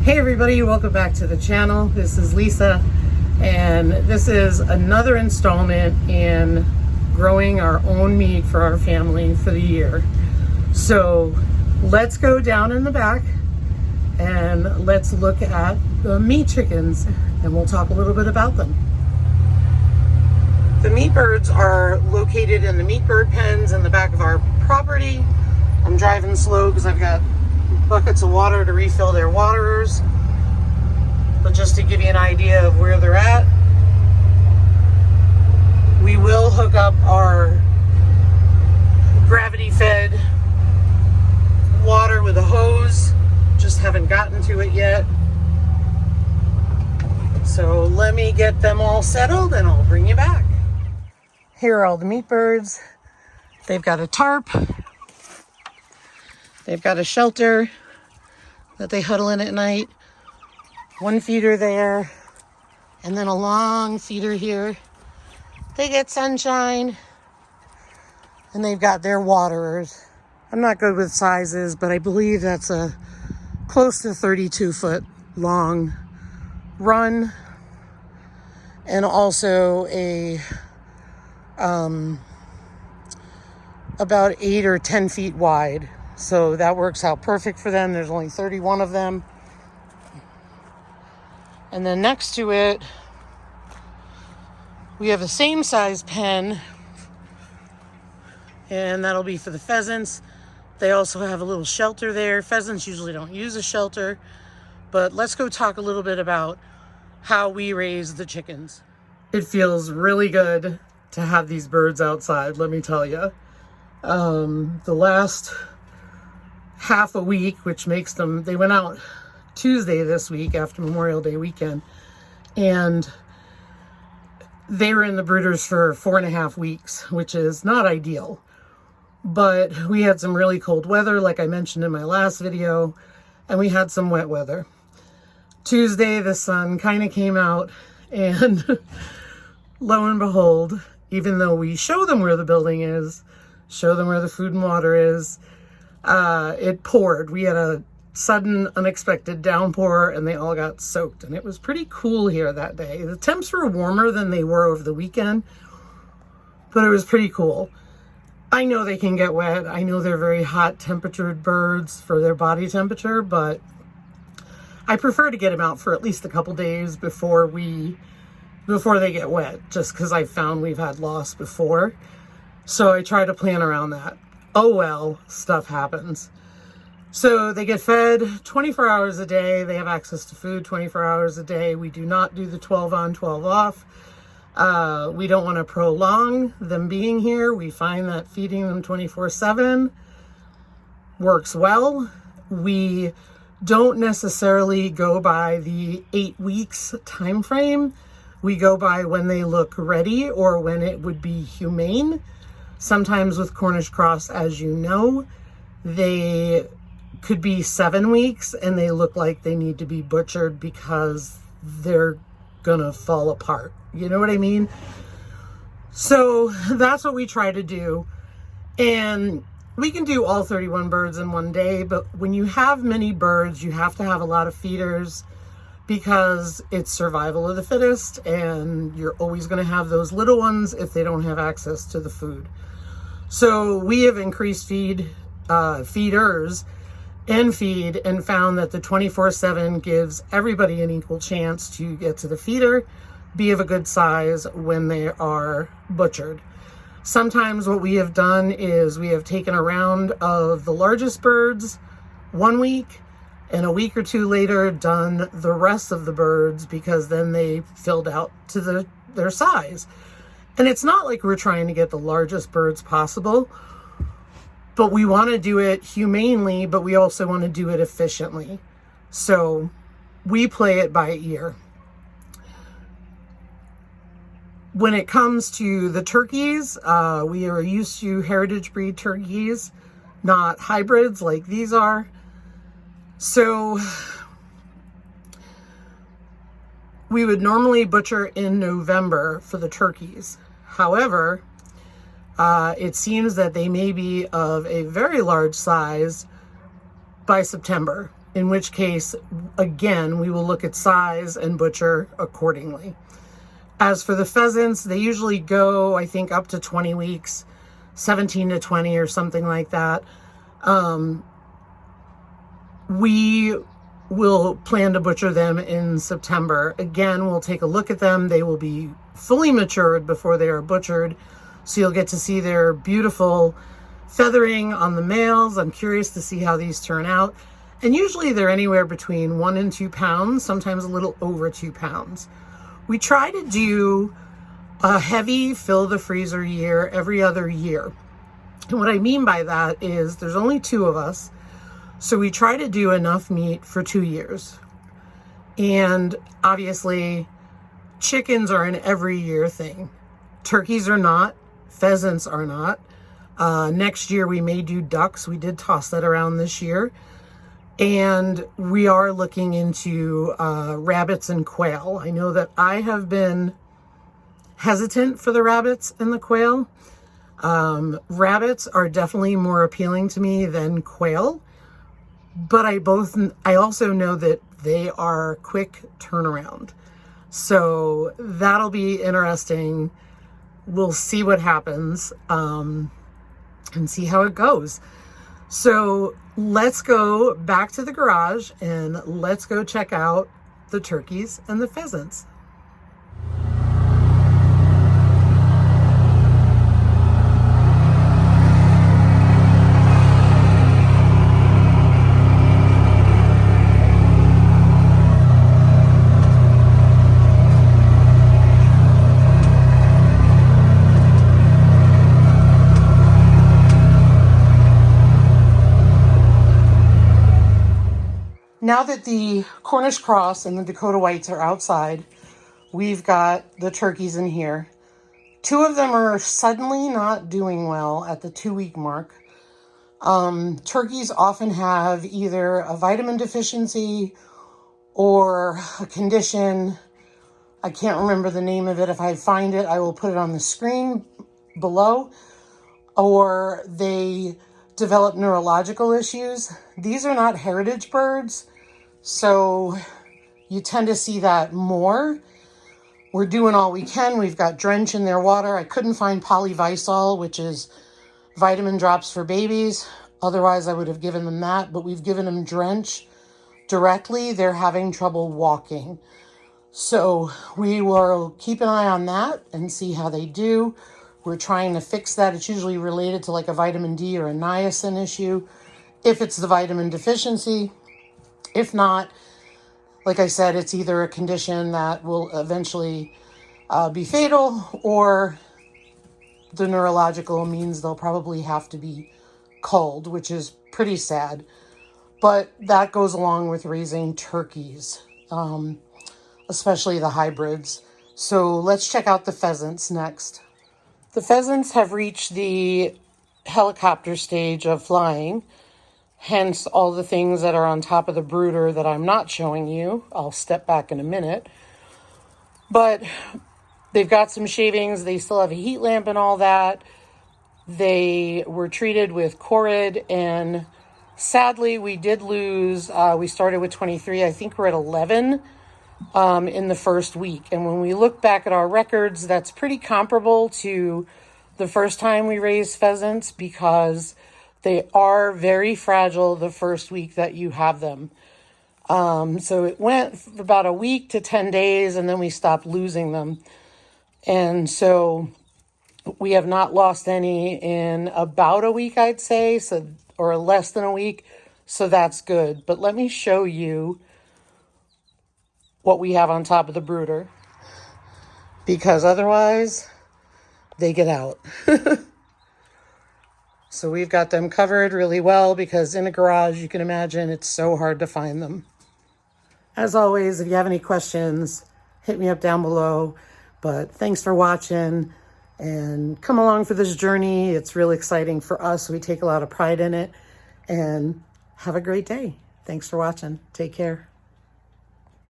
Hey everybody, welcome back to the channel. This is Lisa, and this is another installment in growing our own meat for our family for the year. So let's go down in the back and let's look at the meat chickens, and we'll talk a little bit about them. The meat birds are located in the meat bird pens in the back of our property. I'm driving slow because I've got buckets of water to refill their waterers. But just to give you an idea of where they're at, we will hook up our gravity fed water with a hose. Just haven't gotten to it yet. So let me get them all settled and I'll bring you back. Here are all the meat birds. They've got a tarp. They've got a shelter that they huddle in at night. One feeder there, and then a long feeder here. They get sunshine, and they've got their waterers. I'm not good with sizes, but I believe that's a close to 32-foot long run, and also a about 8 or 10 feet wide. So that works out perfect for them. There's only 31 of them. And then next to it, we have a same size pen, and that'll be for the pheasants. They also have a little shelter there. Pheasants usually don't use a shelter, but let's go talk a little bit about how we raise the chickens. It feels really good to have these birds outside, let me tell you. The last half a week, which makes them, they went out Tuesday this week after Memorial Day weekend, and they were in the brooders for 4.5 weeks, which is not ideal. But we had some really cold weather, like I mentioned in my last video, and we had some wet weather. Tuesday, the sun kind of came out, and lo and behold, even though we show them where the building is, show them where the food and water is, it poured. We had a sudden unexpected downpour and they all got soaked, and it was pretty cool here that day. The temps were warmer than they were over the weekend, but it was pretty cool. I know they can get wet. I know they're very hot temperatured birds for their body temperature, but I prefer to get them out for at least a couple days before they get wet, just because I've found we've had loss before. So I try to plan around that. Oh well, stuff happens. So they get fed 24 hours a day. They have access to food 24 hours a day. We do not do the 12 on, 12 off. We don't want to prolong them being here. We find that feeding them 24/7 works well. We don't necessarily go by the 8 weeks time frame. We go by when they look ready or when it would be humane. Sometimes with Cornish cross, as you know, they could be 7 weeks and they look like they need to be butchered because they're gonna fall apart. You know what I mean? So that's what we try to do. And we can do all 31 birds in one day, but when you have many birds, you have to have a lot of feeders because it's survival of the fittest, and you're always gonna have those little ones if they don't have access to the food. So we have increased feeders and feed, and found that the 24/7 gives everybody an equal chance to get to the feeder, be of a good size when they are butchered. Sometimes what we have done is we have taken a round of the largest birds 1 week, and a week or two later done the rest of the birds, because then they filled out to their size. And it's not like we're trying to get the largest birds possible, but we want to do it humanely, but we also want to do it efficiently. So we play it by ear. When it comes to the turkeys, we are used to heritage breed turkeys, not hybrids like these are. So we would normally butcher in November for the turkeys. However, it seems that they may be of a very large size by September. in which case, again, we will look at size and butcher accordingly. As for the pheasants, they usually go, I think, up to 20 weeks, 17 to 20 or something like that. We will plan to butcher them in September. Again, we'll take a look at them. They will be fully matured before they are butchered. So you'll get to see their beautiful feathering on the males. I'm curious to see how these turn out. And usually they're anywhere between 1 and 2 pounds, sometimes a little over 2 pounds. We try to do a heavy fill the freezer year every other year. And what I mean by that is there's only 2 of us. So we try to do enough meat for 2 years. And obviously chickens are an every year thing. Turkeys are not, pheasants are not. Next year we may do ducks. We did toss that around this year. And we are looking into rabbits and quail. I know that I have been hesitant for the rabbits and the quail. Rabbits are definitely more appealing to me than quail, but I also know that they are quick turnaround. So that'll be interesting. We'll see what happens and see how it goes. So let's go back to the garage and let's go check out the turkeys and the pheasants. Now that the Cornish cross and the Dakota whites are outside, we've got the turkeys in here. 2 of them are suddenly not doing well at the 2-week mark. Turkeys often have either a vitamin deficiency or a condition. I can't remember the name of it. If I find it, I will put it on the screen below. Or they develop neurological issues. These are not heritage birds, so you tend to see that more. We're doing all we can. We've got drench in their water. I couldn't find polyvisol, which is vitamin drops for babies. Otherwise, I would have given them that, but we've given them drench directly. They're having trouble walking. So we will keep an eye on that and see how they do. We're trying to fix that. It's usually related to like a vitamin D or a niacin issue, if it's the vitamin deficiency. If not, like I said, it's either a condition that will eventually be fatal, or the neurological means they'll probably have to be culled, which is pretty sad. But that goes along with raising turkeys, especially the hybrids. So let's check out the pheasants next. The pheasants have reached the helicopter stage of flying, hence all the things that are on top of the brooder that I'm not showing you. I'll step back in a minute. But they've got some shavings. They still have a heat lamp and all that. They were treated with Corid, and sadly we did lose. We started with 23. I think we're at 11 in the first week. And when we look back at our records, that's pretty comparable to the first time we raised pheasants, because they are very fragile the first week that you have them. So it went for about a week to 10 days, and then we stopped losing them. And so we have not lost any in about a week, I'd say, so, or less than a week. So that's good. But let me show you what we have on top of the brooder, because otherwise they get out. So we've got them covered really well, because in a garage, you can imagine it's so hard to find them. As always, if you have any questions, hit me up down below. But thanks for watching, and come along for this journey. It's really exciting for us. We take a lot of pride in it, and have a great day. Thanks for watching. Take care.